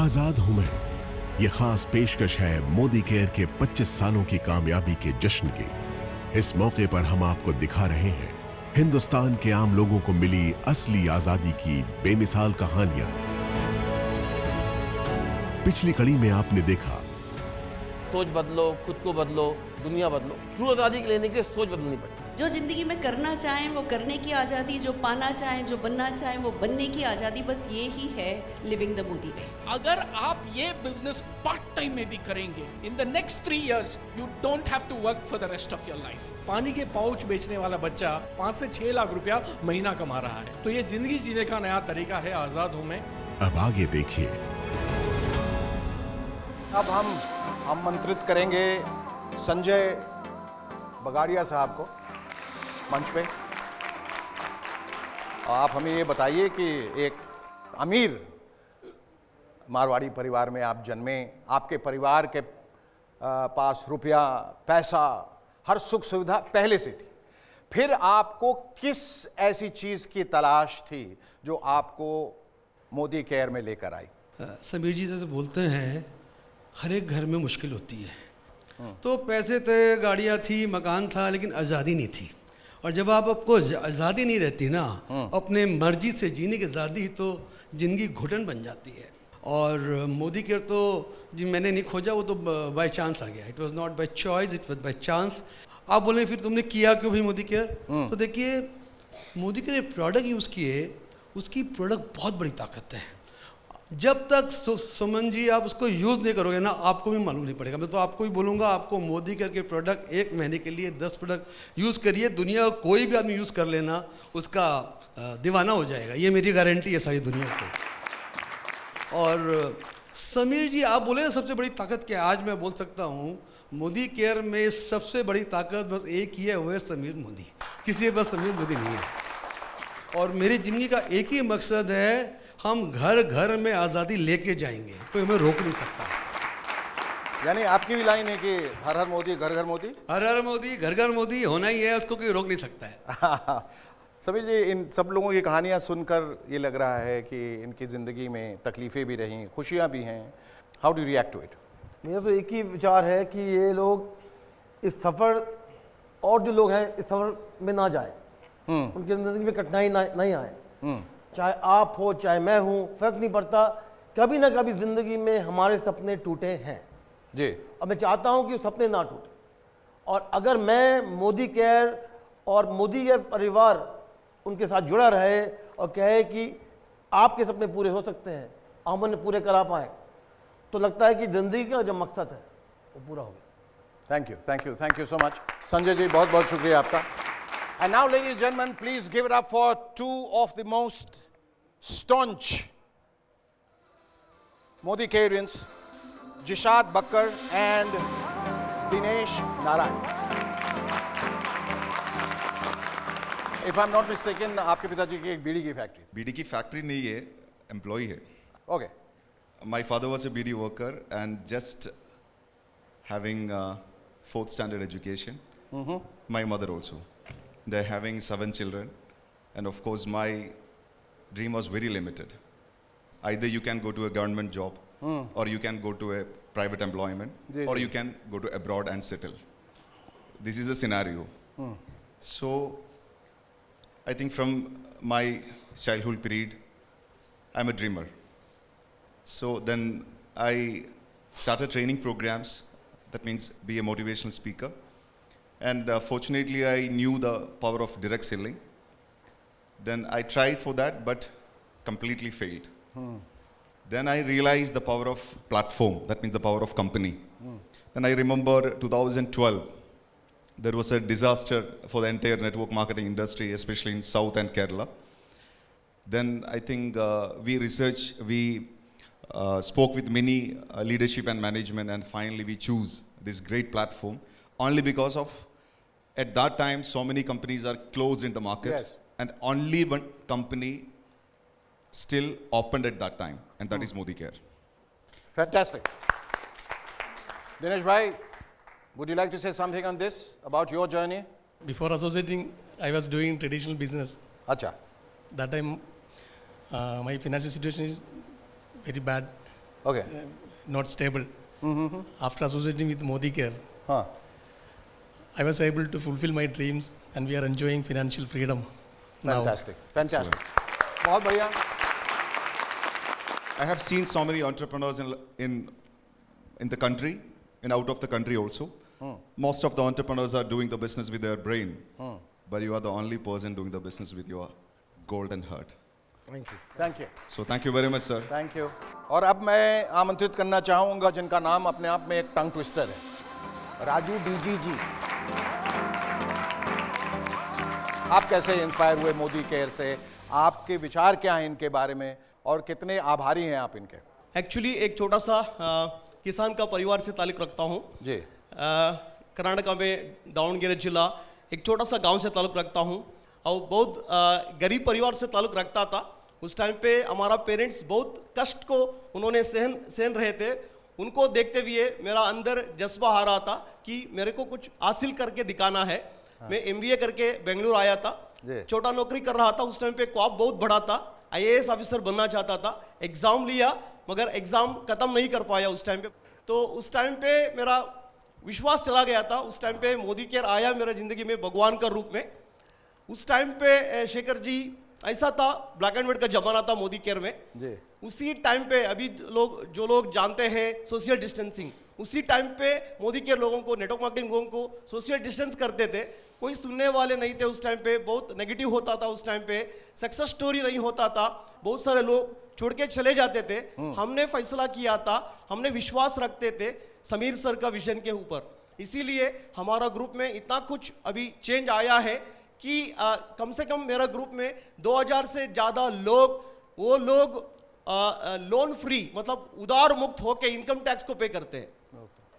आजाद हूं मैं, ये खास पेशकश है मोदी केयर के 25 सालों की कामयाबी के जश्न की। इस मौके पर हम आपको दिखा रहे हैं हिंदुस्तान के आम लोगों को मिली असली आजादी की बेमिसाल कहानियां। पिछली कड़ी में आपने देखा सोच बदलो, खुद को बदलो, दुनिया बदलो। ट्रू आज़ादी लेने के लिए सोच बदलनी पड़ती। जो जिंदगी में करना चाहें वो करने की आज़ादी, जो पाना चाहें, जो बनना चाहें वो बनने की आज़ादी, बस ये ही है लिविंग द मोदी वे। अगर आप ये बिजनेस पार्ट टाइम में भी करेंगे, in the next 3 years you don't have to work for the rest of your life. पानी के पाउच बेचने वाला बच्चा 5 से 6 लाख रुपया महीना कमा रहा है। तो ये जिंदगी जीने का नया तरीका है आजाद हूं मैं। अब आगे देखिए। अब हम आमंत्रित करेंगे संजय बगाड़िया साहब को मंच पे। आप हमें ये बताइए कि एक अमीर मारवाड़ी परिवार में आप जन्मे, आपके परिवार के पास रुपया, पैसा, हर सुख सुविधा पहले से थी, फिर आपको किस ऐसी चीज़ की तलाश थी जो आपको मोदी केयर में लेकर आई? समीर जी तो बोलते हैं हर एक घर में मुश्किल होती है। तो पैसे थे, गाड़ियाँ थी, मकान था, लेकिन आज़ादी नहीं थी। और जब आपको आज़ादी नहीं रहती ना, अपने मर्जी से जीने की आज़ादी, तो ज़िंदगी घुटन बन जाती है। और मोदी केयर तो जी मैंने नहीं खोजा, वो तो बाय चांस आ गया। It was not by choice, it was by chance. आप बोलें फिर तुमने किया क्यों भाई मोदी केयर? तो देखिए, मोदी केयर प्रोडक्ट यूज़ किए, उसकी प्रोडक्ट बहुत बड़ी ताकत है। जब तक सुमन जी आप उसको यूज़ नहीं करोगे ना, आपको भी मालूम नहीं पड़ेगा। मैं तो आपको ही बोलूँगा, आपको मोदी केयर के प्रोडक्ट 1 महीने के लिए 10 प्रोडक्ट यूज़ करिए, दुनिया का कोई भी आदमी यूज़ कर लेना, उसका दीवाना हो जाएगा। ये मेरी गारंटी है सारी दुनिया को। और समीर जी आप बोले ना सबसे बड़ी ताकत क्या है, आज मैं बोल सकता हूँ मोदी केयर में सबसे बड़ी ताकत बस एक ही है, वो है समीर मोदी। किसी के पास समीर मोदी नहीं है। और मेरी ज़िंदगी का एक ही मकसद है, हम घर घर में आज़ादी लेके जाएंगे, कोई हमें रोक नहीं सकता। यानी आपकी भी लाइन है कि हर हर मोदी घर घर मोदी। हर हर मोदी घर घर मोदी होना ही है, उसको कोई रोक नहीं सकता है। समीर जी, इन सब लोगों की कहानियां सुनकर ये लग रहा है कि इनकी ज़िंदगी में तकलीफ़ें भी रहीं, खुशियां भी हैं। How do react to it? मेरा तो एक ही विचार है कि ये लोग इस सफ़र, और जो लोग हैं इस सफ़र में ना जाए, उनकी ज़िंदगी में कठिनाई नहीं आए। चाहे आप हो, चाहे मैं हूँ, फ़र्क नहीं पड़ता। कभी ना कभी ज़िंदगी में हमारे सपने टूटे हैं जी, और मैं चाहता हूँ कि वो सपने ना टूटे। और अगर मैं मोदी केयर और मोदी केयर परिवार उनके साथ जुड़ा रहे और कहे कि आपके सपने पूरे हो सकते हैं, हम उन्हें पूरे करा पाएँ, तो लगता है कि ज़िंदगी का जो मकसद है वो पूरा हो गया। Thank you, thank you, thank you so much Sanjay ji, बहुत बहुत शुक्रिया आपका। And now, ladies and gentlemen, please give it up for 2 of the most staunch Modi Careans, Jishad Bakkar and Dinesh Narayan. If I'm not mistaken, आपके पिताजी की एक बीड़ी की factory? बीड़ी की फैक्ट्री नहीं है, एम्प्लॉय है। Okay. My father was a BD worker and just having 4th standard education. My mother also. They're having 7 children, and of course my dream was very limited. Either you can go to a government job, or you can go to a private employment, or you can go to abroad and settle. This is a scenario. So I think from my childhood period, I'm a dreamer. So then I started training programs, that means be a motivational speaker. And fortunately, I knew the power of direct selling. Then I tried for that, but completely failed. Then I realized the power of platform, that means the power of company. Then I remember 2012, there was a disaster for the entire network marketing industry, especially in South and Kerala. Then I think we spoke with many leadership and management, and finally we choose this great platform only because of, at that time, so many companies are closed in the market, yes, and only one company still opened at that time, and that is Modi Care. Fantastic. Dinesh bhai, would you like to say something on this, about your journey? Before associating, I was doing traditional business. Acha. That time, my financial situation is very bad. Okay. not stable. After associating with Modi Care, हाँ. I was able to fulfill my dreams and we are enjoying financial freedom now. Fantastic. बहुत बढ़िया. I have seen so many entrepreneurs in the country and out of the country also. Most of the entrepreneurs are doing the business with their brain, but you are the only person doing the business with your golden heart. Thank you. So thank you very much, sir. Thank you. और अब मैं आमंत्रित करना चाहूंगा जिनका नाम अपने आप में एक टंग ट्विस्टर है, राजू डीजी जी. आप कैसे इंस्पायर हुए मोदी केयर से? आपके विचार क्या हैं इनके बारे में और कितने आभारी हैं आप इनके? एक्चुअली एक छोटा सा किसान का परिवार से ताल्लुक रखता हूँ जी. कर्नाटका में दावणगेरे जिला एक छोटा सा गांव से ताल्लुक रखता हूँ और बहुत गरीब परिवार से ताल्लुक रखता था. उस टाइम पे हमारा पेरेंट्स बहुत कष्ट को उन्होंने सहन रहे थे. उनको देखते हुए मेरा अंदर जज्बा आ रहा था कि मेरे को कुछ हासिल करके दिखाना है. मैं MBA करके बेंगलुरु आया था. छोटा नौकरी कर रहा था. उस टाइम पे ख्वाब बहुत बड़ा था, IAS ऑफिसर बनना चाहता था. एग्जाम लिया मगर एग्जाम खत्म नहीं कर पाया उस टाइम पे. तो उस टाइम पे मेरा विश्वास चला गया था. उस टाइम पे मोदी केयर आया मेरा जिंदगी में भगवान का रूप में. उस टाइम पे शेखर जी ऐसा था, ब्लैक एंड व्हाइट का जमाना था मोदी केयर में जी. उसी टाइम पे अभी जो लोग जानते हैं सोशल डिस्टेंसिंग, उसी टाइम पे मोदी केयर लोगों को, नेटवर्क मार्केटिंग लोगों को सोशल डिस्टेंस करते थे. कोई सुनने वाले नहीं थे उस टाइम पे. बहुत नेगेटिव होता था उस टाइम पे. सक्सेस स्टोरी नहीं होता था. बहुत सारे लोग छोड़ के चले जाते थे. हमने फैसला किया था, हमने विश्वास रखते थे समीर सर का विजन के ऊपर. इसीलिए हमारा ग्रुप में इतना कुछ अभी चेंज आया है कि कम से कम मेरा ग्रुप में 2000 से ज़्यादा लोग लोन फ्री मतलब उधार मुक्त होकर इनकम टैक्स को पे करते हैं.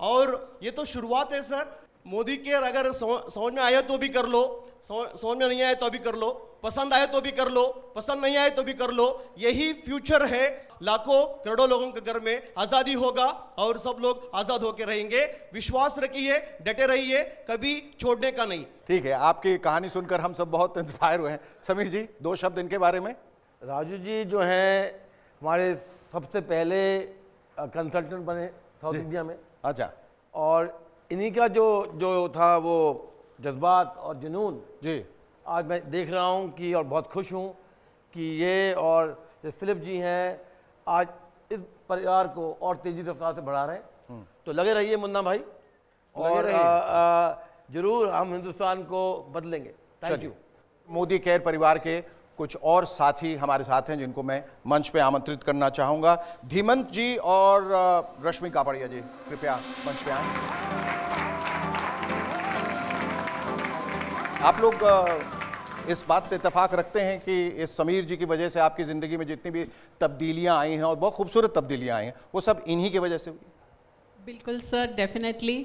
और ये तो शुरुआत है सर. मोदी केयर अगर समझ में आया तो भी कर लो, समझ में नहीं आया तो भी कर लो, पसंद आए तो भी कर लो, पसंद नहीं आए तो भी कर लो. यही फ्यूचर है. लाखों करोड़ों लोगों के घर में आज़ादी होगा और सब लोग आज़ाद होकर रहेंगे. विश्वास रखिए, डटे रहिए, कभी छोड़ने का नहीं. ठीक है. आपकी कहानी सुनकर हम सब बहुत इंस्पायर हुए हैं. समीर जी, 2 शब्द इनके बारे में. राजू जी जो हैं हमारे सबसे पहले कंसल्टेंट बने साउथ इंडिया में. अच्छा. और इन्हीं का जो था वो जज्बात और जुनून जी आज मैं देख रहा हूँ कि, और बहुत खुश हूँ कि ये और जो फिलिप जी हैं आज इस परिवार को और तेज़ी रफ्तार से बढ़ा रहे हैं. तो लगे रहिए मुन्ना भाई, और ज़रूर हम हिंदुस्तान को बदलेंगे. Thank you. मोदी केयर परिवार के कुछ और साथी हमारे साथ हैं जिनको मैं मंच पे आमंत्रित करना चाहूँगा. धीमंत जी और रश्मि कापड़िया जी कृपया मंच पे आएं. आप लोग इस बात से इत्तेफाक रखते हैं कि इस समीर जी की वजह से आपकी ज़िंदगी में जितनी भी तब्दीलियां आई हैं और बहुत खूबसूरत तब्दीलियां आई हैं वो सब इन्हीं की वजह से हुई? बिल्कुल सर, डेफिनेटली.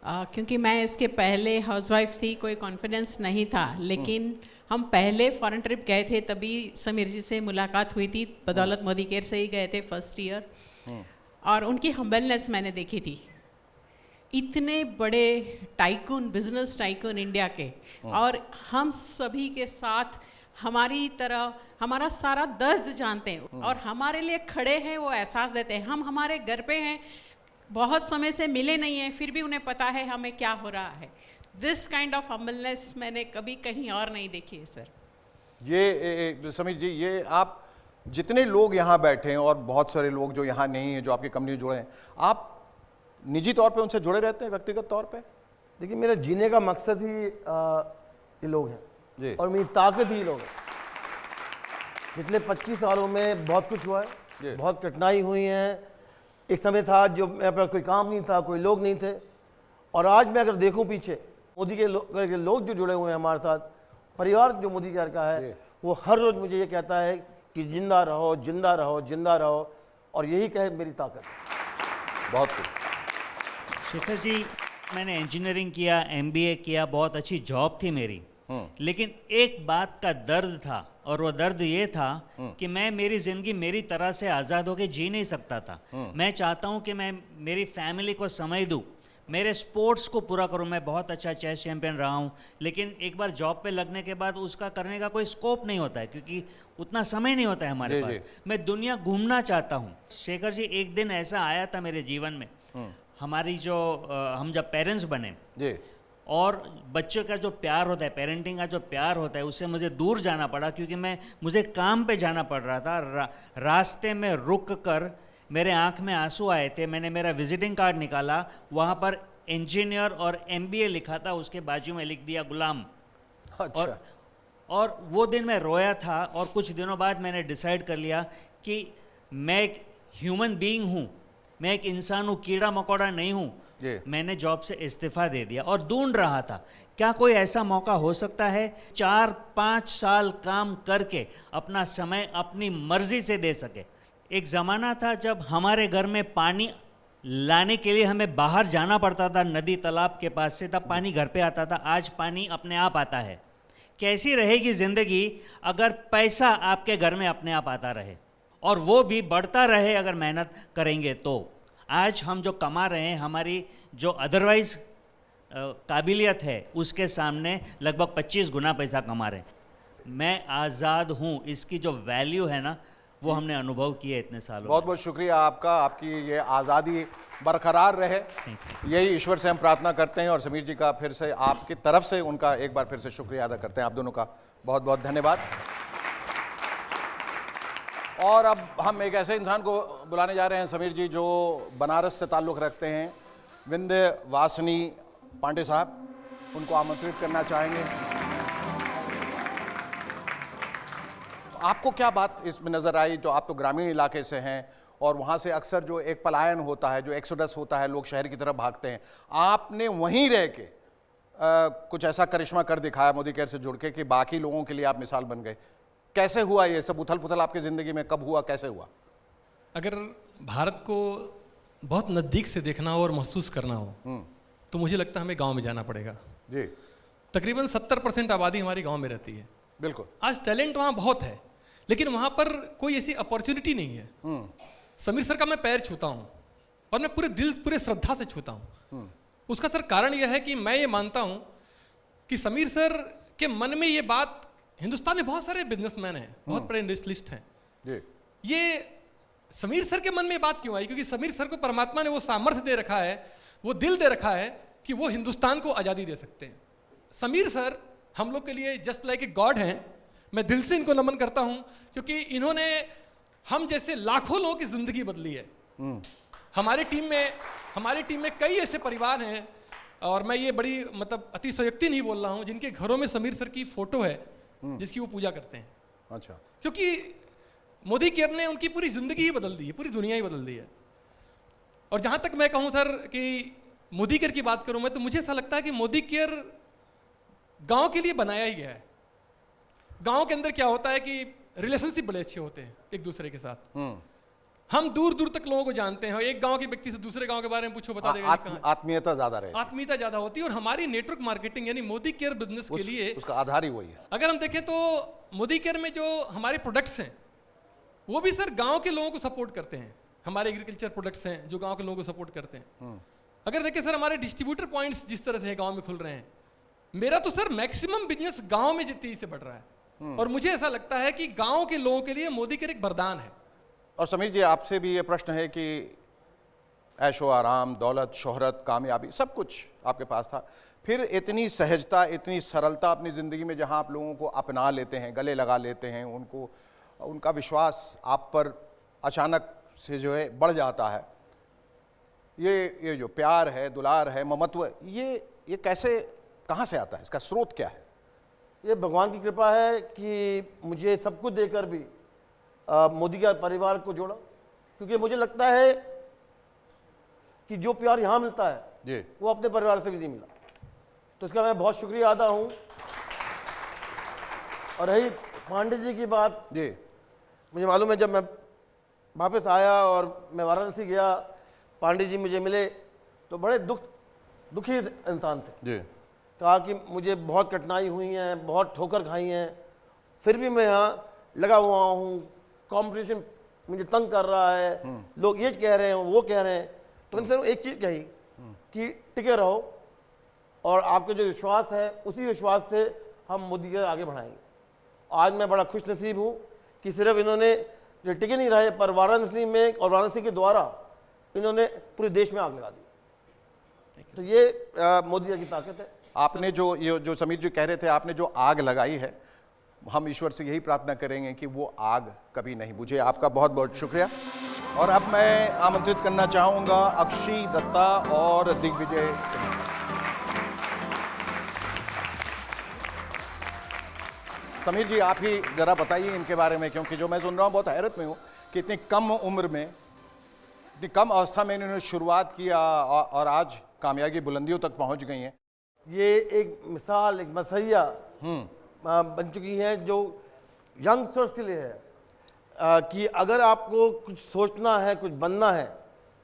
क्योंकि मैं इसके पहले हाउसवाइफ थी, कोई कॉन्फिडेंस नहीं था. लेकिन हम पहले फॉरेन ट्रिप गए थे तभी समीर जी से मुलाकात हुई थी. बदौलत मोदी केयर से ही गए थे फर्स्ट ईयर. और उनकी हम्बलनेस मैंने देखी थी. इतने बड़े टाइकून, बिजनेस टाइकून इंडिया के, और हम सभी के साथ हमारी तरह हमारा सारा दर्द जानते हैं और हमारे लिए खड़े हैं, वो एहसास देते हैं. हम हमारे घर पे हैं, बहुत समय से मिले नहीं हैं, फिर भी उन्हें पता है हमें क्या हो रहा है. दिस काइंड ऑफ हम्बलनेस मैंने कभी कहीं और नहीं देखी है सर. ये समीर जी, ये आप जितने लोग यहाँ बैठे हैं और बहुत सारे लोग जो यहाँ नहीं हैं, जो आपकी कंपनी में जुड़े हैं, आप निजी तौर पे उनसे जुड़े रहते हैं व्यक्तिगत तौर पे? देखिए, मेरे जीने का मकसद ही ये लोग हैं जी. और मेरी ताकत ही लोग हैं. पिछले 25 सालों में बहुत कुछ हुआ है, बहुत कठिनाई हुई हैं. एक समय था जो मेरे पास कोई काम नहीं था, कोई लोग नहीं थे, और आज मैं अगर देखूं पीछे मोदी के लोग जो जुड़े हुए हैं हमारे साथ, परिवार जो मोदी केयर का है, वो हर रोज़ मुझे ये कहता है कि जिंदा रहो, जिंदा रहो, जिंदा रहो, और यही कहे मेरी ताकत. बहुत कुछ. शेखर जी, मैंने इंजीनियरिंग किया, MBA किया, बहुत अच्छी जॉब थी मेरी. लेकिन एक बात का दर्द था, और वो दर्द ये था कि मैं मेरी ज़िंदगी मेरी तरह से आज़ाद होकर जी नहीं सकता था. मैं चाहता हूँ कि मैं मेरी फैमिली को समय दूँ, मेरे स्पोर्ट्स को पूरा करूं। मैं बहुत अच्छा चेस चैंपियन रहा हूं, लेकिन एक बार जॉब पे लगने के बाद उसका करने का कोई स्कोप नहीं होता है, क्योंकि उतना समय नहीं होता है हमारे पास। मैं दुनिया घूमना चाहता हूं। शेखर जी, एक दिन ऐसा आया था मेरे जीवन में, हमारी जो हम जब पेरेंट्स बने जी, और बच्चों का जो प्यार होता है, पेरेंटिंग का जो प्यार होता है, उससे मुझे दूर जाना पड़ा, क्योंकि मुझे काम पे जाना पड़ रहा था। रास्ते में रुक कर मेरे आंख में आंसू आए थे। मैंने मेरा विजिटिंग कार्ड निकाला, वहाँ पर इंजीनियर और MBA लिखा था, उसके बाजू में लिख दिया गुलाम। अच्छा। और वो दिन मैं रोया था, और कुछ दिनों बाद मैंने डिसाइड कर लिया कि मैं एक ह्यूमन बीइंग हूँ, मैं एक इंसान हूँ, कीड़ा मकोड़ा नहीं हूँ। मैंने जॉब से इस्तीफा दे दिया और ढूंढ रहा था क्या कोई ऐसा मौका हो सकता है 4-5 साल काम करके अपना समय अपनी मर्जी से दे सके। एक ज़माना था जब हमारे घर में पानी लाने के लिए हमें बाहर जाना पड़ता था, नदी तालाब के पास से, तब पानी घर पे आता था। आज पानी अपने आप आता है। कैसी रहेगी ज़िंदगी अगर पैसा आपके घर में अपने आप आता रहे, और वो भी बढ़ता रहे अगर मेहनत करेंगे तो। आज हम जो कमा रहे हैं, हमारी जो अदरवाइज काबिलियत है, उसके सामने लगभग 25 गुना पैसा कमा रहे हैं। मैं आज़ाद हूँ, इसकी जो वैल्यू है ना, वो हमने अनुभव किया इतने सालों। बहुत बहुत शुक्रिया आपका, आपकी ये आज़ादी बरकरार रहे, यही ईश्वर से हम प्रार्थना करते हैं। और समीर जी का फिर से आपकी तरफ से उनका एक बार फिर से शुक्रिया अदा करते हैं। आप दोनों का बहुत बहुत धन्यवाद। और अब हम एक ऐसे इंसान को बुलाने जा रहे हैं समीर जी, जो बनारस से ताल्लुक़ रखते हैं, विंध्यवासिनी पांडे साहब, उनको आमंत्रित करना चाहेंगे। आपको क्या बात इसमें नज़र आई, जो आप तो ग्रामीण इलाके से हैं और वहाँ से अक्सर जो एक पलायन होता है, जो एक्सोडस होता है, लोग शहर की तरफ भागते हैं, आपने वहीं रह के कुछ ऐसा करिश्मा कर दिखाया मोदी केयर से जुड़ के कि बाकी लोगों के लिए आप मिसाल बन गए। कैसे हुआ ये सब उथल पुथल आपकी ज़िंदगी में, कब हुआ, कैसे हुआ? अगर भारत को बहुत नज़दीक से देखना हो और महसूस करना हो तो मुझे लगता है हमें गांव में जाना पड़ेगा जी। तकरीबन 70% आबादी हमारी गांव में रहती है। बिल्कुल। आज टैलेंट वहाँ बहुत है, लेकिन वहाँ पर कोई ऐसी अपॉर्चुनिटी नहीं है। समीर सर का मैं पैर छूता हूँ और मैं पूरे दिल, पूरे श्रद्धा से छूता हूँ। उसका सर कारण यह है कि मैं ये मानता हूँ कि समीर सर के मन में ये बात, हिंदुस्तान में बहुत सारे बिजनेसमैन हैं, बहुत बड़े इंडस्ट्रियलिस्ट हैं, ये समीर सर के मन में बात क्यों आई? क्योंकि समीर सर को परमात्मा ने वो सामर्थ्य दे रखा है, वो दिल दे रखा है कि वो हिंदुस्तान को आज़ादी दे सकते हैं। समीर सर हम लोग के लिए जस्ट लाइक ए गॉड हैं। मैं दिल से इनको नमन करता हूं, क्योंकि इन्होंने हम जैसे लाखों लोगों की ज़िंदगी बदली है। हमारी टीम में कई ऐसे परिवार हैं, और मैं ये बड़ी मतलब अतिशयोक्ति नहीं बोल रहा हूँ, जिनके घरों में समीर सर की फ़ोटो है जिसकी वो पूजा करते हैं। अच्छा। क्योंकि मोदी केयर ने उनकी पूरी ज़िंदगी ही बदल दी है, पूरी दुनिया ही बदल दी है। और जहाँ तक मैं कहूँ सर कि मोदी केयर की बात करूँ मैं, तो मुझे ऐसा लगता है कि मोदी केयर गांव के लिए बनाया ही गया है। गांव के अंदर क्या होता है कि रिलेशनशिप बड़े अच्छे होते हैं एक दूसरे के साथ। हम दूर दूर तक लोगों को जानते हैं, एक गांव के व्यक्ति से दूसरे गांव के बारे में पूछो, बता देगा। आत्मीयता ज्यादा रहती है, आत्मीयता ज्यादा होती है। और हमारी नेटवर्क मार्केटिंग यानी मोदी केयर बिजनेस के लिए उसका आधार ही वही है। अगर हम देखें तो मोदी केयर में जो हमारे प्रोडक्ट्स हैं वो भी सर गांव के लोगों को सपोर्ट करते हैं। हमारे एग्रीकल्चर प्रोडक्ट्स हैं जो गांव के लोगों को सपोर्ट करते हैं। अगर देखें सर हमारे डिस्ट्रीब्यूटर पॉइंट्स जिस तरह से गांव में खुल रहे हैं, मेरा तो सर मैक्सिमम बिजनेस गांव में तेजी से बढ़ रहा है। और मुझे ऐसा लगता है कि गांव के लोगों के लिए मोदी केयर एक वरदान है। और समीर जी, आपसे भी ये प्रश्न है कि ऐशो आराम, दौलत, शोहरत, कामयाबी सब कुछ आपके पास था, फिर इतनी सहजता, इतनी सरलता अपनी ज़िंदगी में, जहां आप लोगों को अपना लेते हैं, गले लगा लेते हैं, उनका विश्वास आप पर अचानक से जो है बढ़ जाता है। ये जो प्यार है, दुलार है, ममत्व, ये कैसे, कहाँ से आता है? इसका स्रोत क्या है? ये भगवान की कृपा है कि मुझे सब कुछ देकर भी मोदी का परिवार को जोड़ा। क्योंकि मुझे लगता है कि जो प्यार यहाँ मिलता है वो अपने परिवार से भी नहीं मिला, तो इसका मैं बहुत शुक्रिया अदा हूँ। और रही पांडे जी की बात, मुझे मालूम है जब मैं वापस आया और मैं वाराणसी गया, पांडे जी मुझे मिले तो बड़े दुखी इंसान थे। कहा कि मुझे बहुत कठिनाई हुई हैं, बहुत ठोकर खाई हैं, फिर भी मैं यहाँ लगा हुआ हूँ, कंपटीशन मुझे तंग कर रहा है, लोग ये कह रहे हैं, वो कह रहे हैं। तो मैंने सर एक चीज़ कही कि टिके रहो, और आपके जो विश्वास है उसी विश्वास से हम मोदी केयर आगे बढ़ाएंगे। आज मैं बड़ा खुश नसीब हूँ कि सिर्फ इन्होंने जो टिके नहीं रहे, पर वाराणसी में और वाराणसी के द्वारा इन्होंने पूरे देश में आग लगा दी। तो ये मोदी जी की ताकत है। आपने जो समीर जी कह रहे थे, आपने जो आग लगाई है, हम ईश्वर से यही प्रार्थना करेंगे कि वो आग कभी नहीं बुझे। आपका बहुत बहुत शुक्रिया। और अब मैं आमंत्रित करना चाहूँगा अक्षी दत्ता और दिग्विजय सिंह। समीर जी, आप ही जरा बताइए इनके बारे में, क्योंकि जो मैं सुन रहा हूँ बहुत हैरत में हूँ कि इतनी कम उम्र में, इतनी कम अवस्था में इन्होंने शुरुआत किया और आज कामयाबी बुलंदियों तक पहुँच गई हैं। ये एक मिसाल, एक मसैया बन चुकी हैं जो यंगस्टर्स के लिए है, कि अगर आपको कुछ सोचना है, कुछ बनना है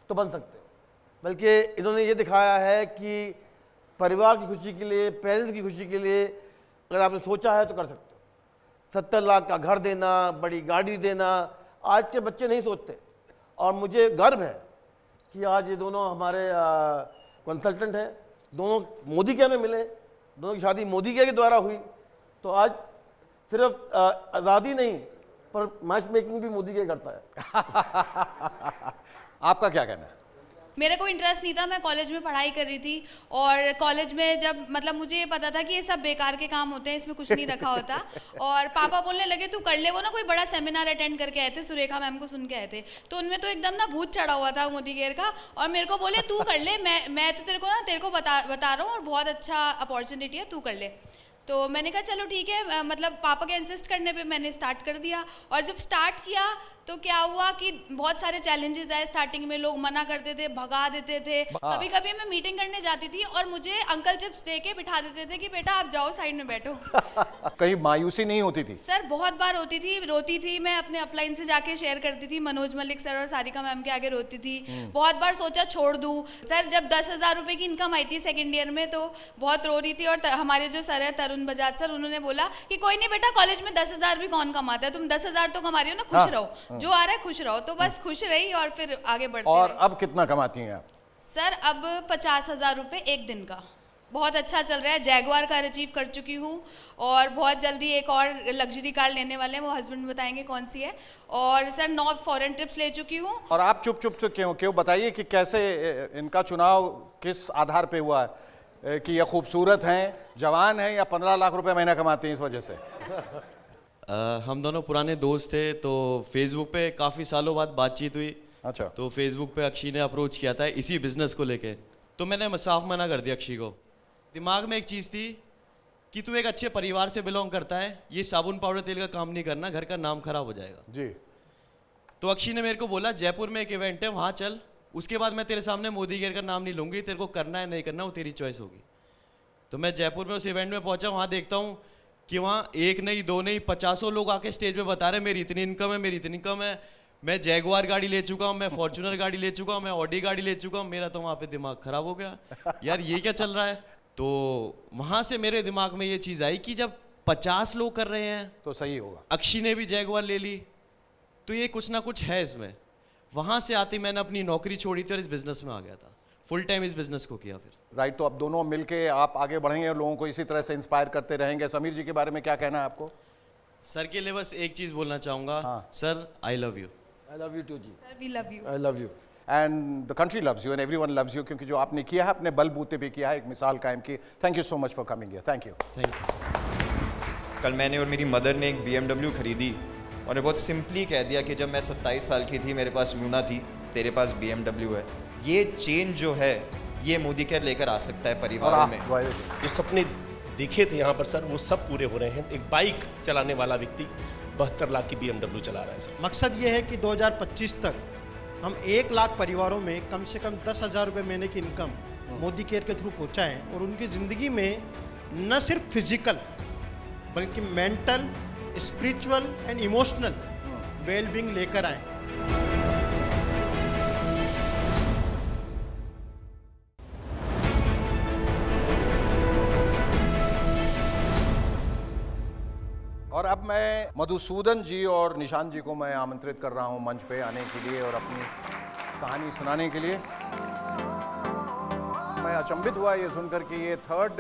तो बन सकते हो। बल्कि इन्होंने ये दिखाया है कि परिवार की खुशी के लिए, पेरेंट्स की खुशी के लिए अगर आपने सोचा है तो कर सकते हो। 70 लाख का घर देना, बड़ी गाड़ी देना, आज के बच्चे नहीं सोचते। और मुझे गर्व है कि आज ये दोनों हमारे कंसल्टेंट हैं, दोनों मोदी केयर में मिले, दोनों की शादी मोदी केयर के द्वारा हुई। तो आज सिर्फ आज़ादी नहीं, पर मैच मेकिंग भी मोदी केयर करता है। आपका क्या कहना है? मेरा कोई इंटरेस्ट नहीं था, मैं कॉलेज में पढ़ाई कर रही थी, और कॉलेज में जब मतलब मुझे ये पता था कि ये सब बेकार के काम होते हैं, इसमें कुछ नहीं रखा होता। और पापा बोलने लगे तू कर ले। वो ना कोई बड़ा सेमिनार अटेंड करके आए थे, सुरेखा मैम को सुन के आए थे, तो उनमें तो एकदम ना भूत चढ़ा हुआ था मोदी केयर का, और मेरे को बोले तू कर ले, मैं तो तेरे को बता रहा हूँ, और बहुत अच्छा अपॉर्चुनिटी है, तू कर ले। तो मैंने कहा चलो ठीक है, मतलब पापा के इंसिस्ट करने पे मैंने स्टार्ट कर दिया। और जब स्टार्ट किया तो क्या हुआ कि बहुत सारे चैलेंजेस आए स्टार्टिंग में, लोग मना करते थे, भगा देते थे। कभी कभी मैं मीटिंग करने जाती थी और मुझे अंकल चिप्स दे के बिठा देते थे कि बेटा आप जाओ साइड में बैठो। कहीं मायूसी नहीं होती थी? सर बहुत बार होती थी, रोती थी मैं, अपने अपलाइन से जाके शेयर करती थी, मनोज मलिक सर और सारिका मैम के आगे रोती थी। बहुत बार सोचा छोड़ दूं। सर जब 10,000 रुपए की इनकम आई थी सेकेंड ईयर में तो बहुत रो रही थी, और हमारे जो सर है तरुण बजाज सर, उन्होंने बोला कि कोई नहीं बेटा, कॉलेज में 10,000 भी कौन कमाता है, तुम 10,000 तो कमा रही हो ना, खुश रहो, जो आ रहा है खुश रहो। तो बस खुश रही और फिर आगे बढ़ते और रही। अब कितना कमाती हैं आप? सर अब 50,000 रुपए एक दिन का, बहुत अच्छा चल रहा है। जैगवार कार अचीव कर चुकी हूँ, और बहुत जल्दी एक और लग्जरी कार लेने वाले हैं, वो हस्बैंड बताएंगे कौन सी है। और सर 9 फॉरेन ट्रिप्स ले चुकी हूँ। और आप चुप चुप से क्यों बताइए कि कैसे इनका चुनाव किस आधार पे हुआ है, कि ये खूबसूरत हैं, जवान हैं, या 15 लाख रुपए महीना कमाती हैं इस वजह से? हम दोनों पुराने दोस्त थे, तो फेसबुक पे काफ़ी सालों बाद बातचीत हुई। अच्छा। तो फेसबुक पे अक्षी ने अप्रोच किया था इसी बिजनेस को लेके, तो मैंने साफ मना कर दिया अक्षी को। दिमाग में एक चीज़ थी कि तू एक अच्छे परिवार से बिलोंग करता है, ये साबुन पाउडर तेल का काम नहीं करना, घर का नाम खराब हो जाएगा जी। तो अक्षी ने मेरे को बोला जयपुर में एक इवेंट है वहाँ चल, उसके बाद मैं तेरे सामने मोदी केयर का नाम नहीं लूँगी, तेरे को करना है नहीं करना वो तेरी चॉइस होगी। तो मैं जयपुर में उस इवेंट में पहुँचा, वहाँ देखता हूँ कि वहाँ एक नहीं, दो नहीं, 50 लोग आके स्टेज पे बता रहे हैं मेरी इतनी इनकम है, मेरी इतनी इनकम है, मैं जैगुआर गाड़ी ले चुका हूँ, मैं फॉर्च्यूनर गाड़ी ले चुका हूँ, मैं ऑडी गाड़ी ले चुका हूँ। मेरा तो वहाँ पे दिमाग खराब हो गया, यार ये क्या चल रहा है। तो वहाँ से मेरे दिमाग में ये चीज़ आई कि जब 50 लोग कर रहे हैं तो सही होगा, अक्षी ने भी जैगुआर ले ली, तो ये कुछ ना कुछ है इसमें। वहाँ से आती मैंने अपनी नौकरी छोड़ी थी और इस बिज़नेस में आ गया था, फुल टाइम इस बिज़नेस को किया फिर। राइट। तो अब दोनों मिलके आप आगे बढ़ेंगे और लोगों को इसी तरह से इंस्पायर करते रहेंगे। समीर जी के बारे में क्या कहना है आपको? सर के लिए बस एक चीज़ बोलना चाहूँगा, हाँ। Sir I love you. I love you too ji. Sir we love you. I love you and the country loves you and everyone loves you, क्योंकि जो आपने किया है अपने बलबूते पे किया है, एक मिसाल कायम की। Thank you so much for coming here. Thank you. Thank you. कल मैंने और मेरी मदर ने एक BMW खरीदी और बहुत सिंपली कह दिया कि जब मैं 27 साल की थी मेरे पास लूना थी, तेरे पास BMW है। ये चेंज जो है ये मोदी केयर लेकर आ सकता है परिवारों में। जो सपने देखे थे यहाँ पर सर वो सब पूरे हो रहे हैं। एक बाइक चलाने वाला व्यक्ति 72 लाख की BMW चला रहा है सर। मकसद ये है कि 2025 तक हम 1 लाख परिवारों में कम से कम 10,000 रुपये महीने की इनकम मोदी केयर के थ्रू पहुँचाएँ और उनकी ज़िंदगी में न सिर्फ फिजिकल बल्कि mental, spiritual and emotional wellbeing लेकर आएँ। और अब मैं मधुसूदन जी और निशांत जी को मैं आमंत्रित कर रहा हूं मंच पे आने के लिए और अपनी कहानी सुनाने के लिए। मैं अचंभित हुआ ये सुनकर कि ये थर्ड